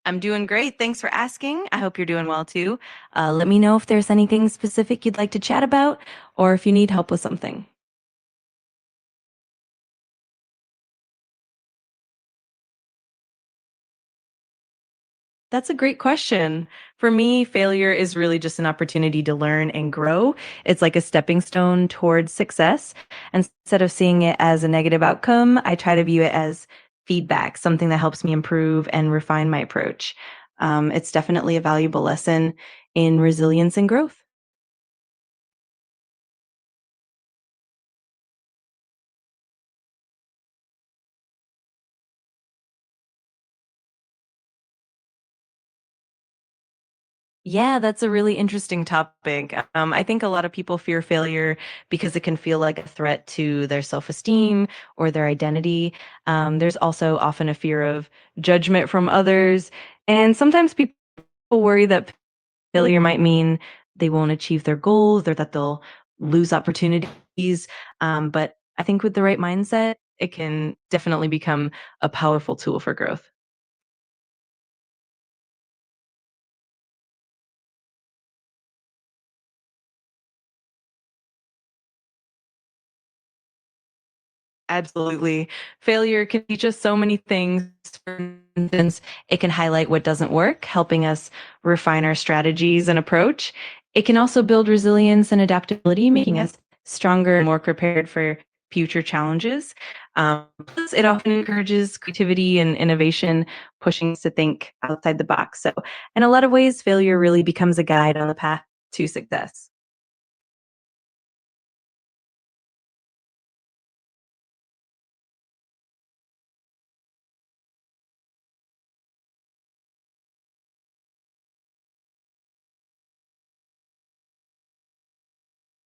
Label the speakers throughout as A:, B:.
A: I'm doing great. Thanks for asking. I hope you're doing well too. Let me know if there's anything specific you'd like to chat about or if you need help with something. That's a great question. For me, failure is really just an opportunity to learn and grow. It's like a stepping stone towards success. And instead of seeing it as a negative outcome, I try to view it as feedback, something that helps me improve and refine my approach. It's definitely a valuable lesson in resilience and growth. Yeah, that's a really interesting topic. I think a lot of people fear failure because it can feel like a threat to their self-esteem or their identity. There's also often a fear of judgment from others. And sometimes people worry that failure might mean they won't achieve their goals or that they'll lose opportunities. But I think with the right mindset, it can definitely become a powerful tool for growth. Absolutely. Failure can teach us so many things. For instance, it can highlight what doesn't work, helping us refine our strategies and approach. It can also build resilience and adaptability, making us stronger and more prepared for future challenges. Plus, it often encourages creativity and innovation, pushing us to think outside the box. So, in a lot of ways, failure really becomes a guide on the path to success.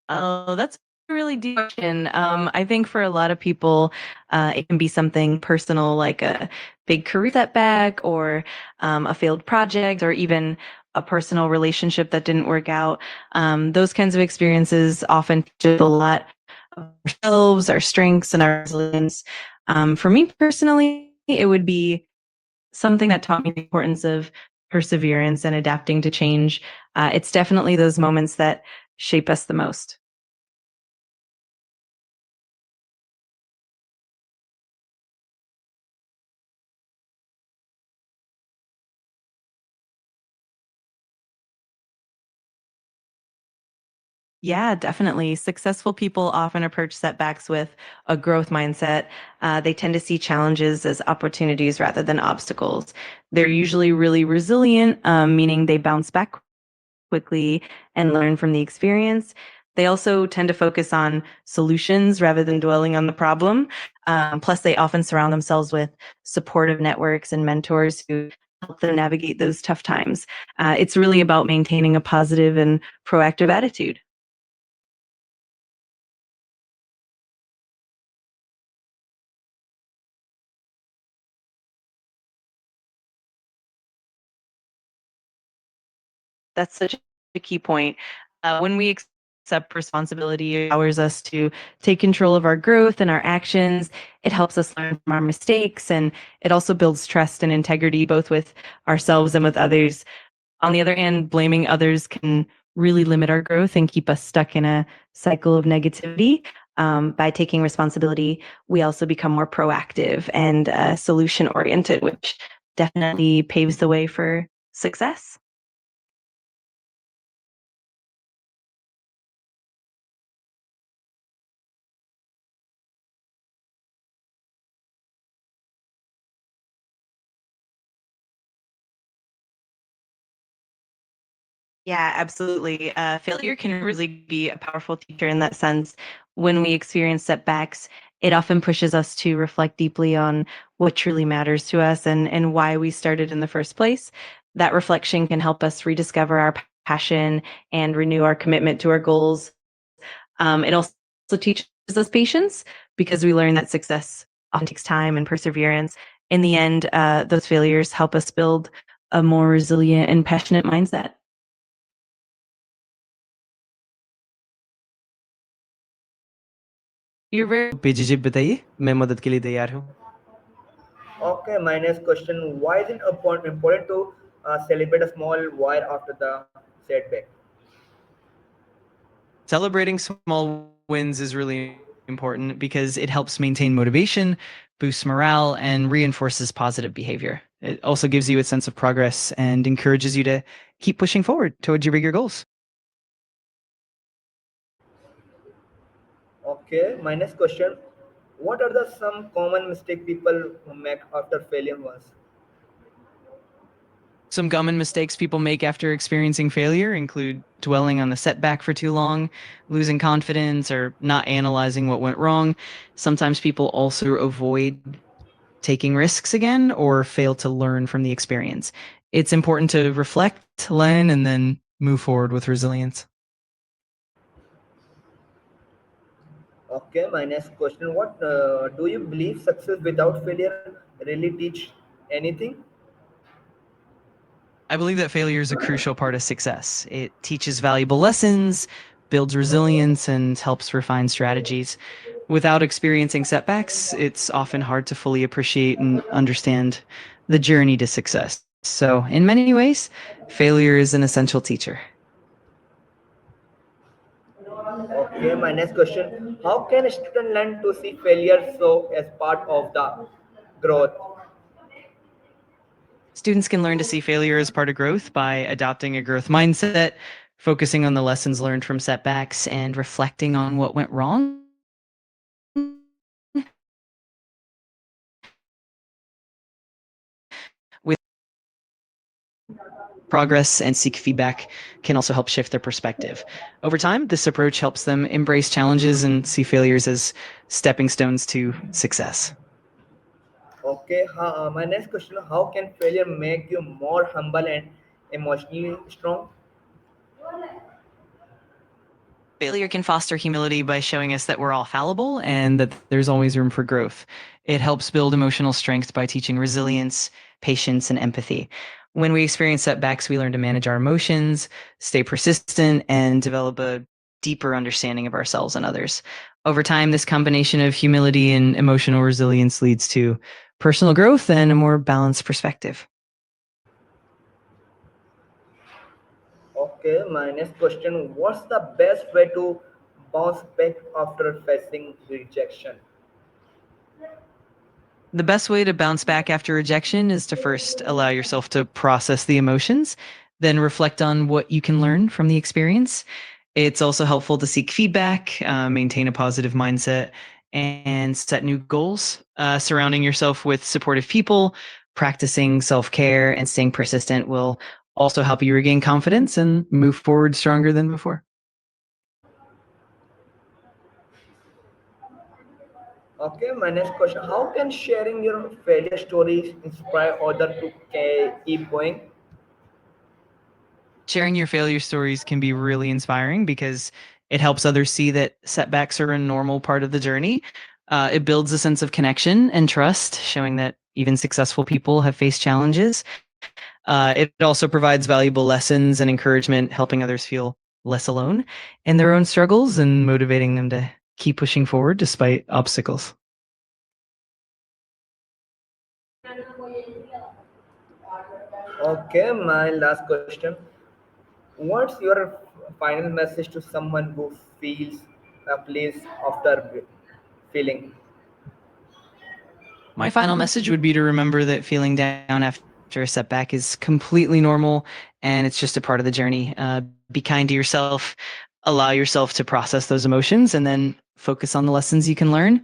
A: Oh, that's a really deep question. I think for a lot of people, it can be something personal, like a big career setback, or a failed project, or even a personal relationship that didn't work out. Those kinds of experiences often teach us a lot of ourselves, our strengths, and our resilience. For me personally, it would be something that taught me the importance of perseverance and adapting to change. It's definitely those moments that shape us the most. Yeah, definitely. Successful people often approach setbacks with a growth mindset. They tend to see challenges as opportunities rather than obstacles. They're usually really resilient, meaning they bounce back quickly and learn from the experience. They also tend to focus on solutions rather than dwelling on the problem. Plus, they often surround themselves with supportive networks and mentors who help them navigate those tough times. It's really about maintaining a positive and proactive attitude. That's such a key point. When we accept responsibility, it empowers us to take control of our growth and our actions. It helps us learn from our mistakes, and it also builds trust and integrity both with ourselves and with others. On the other hand, blaming others can really limit our growth and keep us stuck in a cycle of negativity. By taking responsibility, we also become more proactive and solution oriented, which definitely paves the way for success. Yeah, absolutely. Failure can really be a powerful teacher in that sense. When we experience setbacks, it often pushes us to reflect deeply on what truly matters to us and why we started in the first place. That reflection can help us rediscover our passion and renew our commitment to our goals. It also teaches us patience because we learn that success often takes time and perseverance. In the end, those failures help us build a more resilient and passionate mindset. You're very
B: पे जी बताइए, मैं मदद के लिए तैयार हूँ। Okay, my next question: why is it important to celebrate a small wire after the setback?
C: Celebrating small wins is really important because it helps maintain motivation, boosts morale, and reinforces positive behavior. It also gives you a sense of progress and encourages you to keep pushing forward towards your bigger goals.
B: Okay, my next question: what are the some common mistake people make after failing once?
C: Some common mistakes people make after experiencing failure include dwelling on the setback for too long, losing confidence, or not analyzing what went wrong. Sometimes people also avoid taking risks again or fail to learn from the experience. It's important to reflect, learn, and then move forward with resilience.
B: Okay, my next question: what do you believe success without failure really teach anything?
C: I believe that failure is a crucial part of success. It teaches valuable lessons, builds resilience, and helps refine strategies. Without experiencing setbacks, it's often hard to fully appreciate and understand the journey to success. So, in many ways, failure is an essential teacher.
B: Okay, my next question: how can a student learn to see failure so as part of the growth?
C: Students can learn to see failure as part of growth by adopting a growth mindset, focusing on the lessons learned from setbacks, and reflecting on what went wrong. With progress and seek feedback can also help shift their perspective. Over time, this approach helps them embrace challenges and see failures as stepping stones to success.
B: Okay, my next question: how can failure make you more humble and emotionally strong?
C: Failure can foster humility by showing us that we're all fallible and that there's always room for growth. It helps build emotional strength by teaching resilience, patience, and empathy. When we experience setbacks, we learn to manage our emotions, stay persistent, and develop a deeper understanding of ourselves and others. Over time, this combination of humility and emotional resilience leads to personal growth and a more balanced perspective.
B: Okay, my next question: what's the best way to bounce back after facing rejection?
C: The best way to bounce back after rejection is to first allow yourself to process the emotions, then reflect on what you can learn from the experience. It's also helpful to seek feedback, maintain a positive mindset, and set new goals. Surrounding yourself with supportive people, practicing self care, and staying persistent will also help you regain confidence and move forward stronger than before.
B: Okay, my next question: how can sharing your failure stories inspire others to keep going?
C: Sharing your failure stories can be really inspiring because it helps others see that setbacks are a normal part of the journey. It builds a sense of connection and trust, showing that even successful people have faced challenges. It also provides valuable lessons and encouragement, helping others feel less alone in their own struggles and motivating them to keep pushing forward despite obstacles.
B: Okay, my last question: what's your final message to someone who feels a place after feeling?
C: My final message would be to remember that feeling down after a setback is completely normal and it's just a part of the journey. Be kind to yourself, allow yourself to process those emotions, and then focus on the lessons you can learn.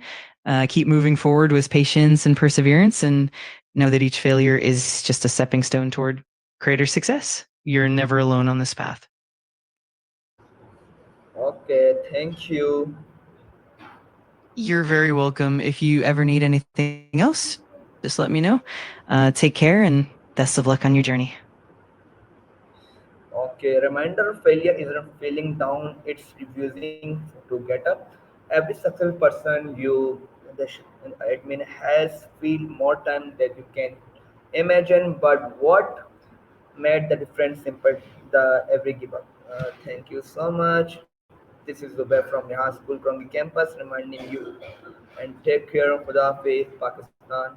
C: Keep moving forward with patience and perseverance, and know that each failure is just a stepping stone toward greater success. You're never alone on this path.
B: Okay, thank you.
C: You're very welcome. If you ever need anything else, just let me know. Take care and best of luck on your journey.
B: Okay, reminder: failure isn't feeling down, it's refusing to get up. Every successful person the sh- has feel more time that you can imagine, but what made the difference simple the every give up. Thank you so much. This is Zubair from Neha School Krongi campus reminding you and take care of the faith Pakistan.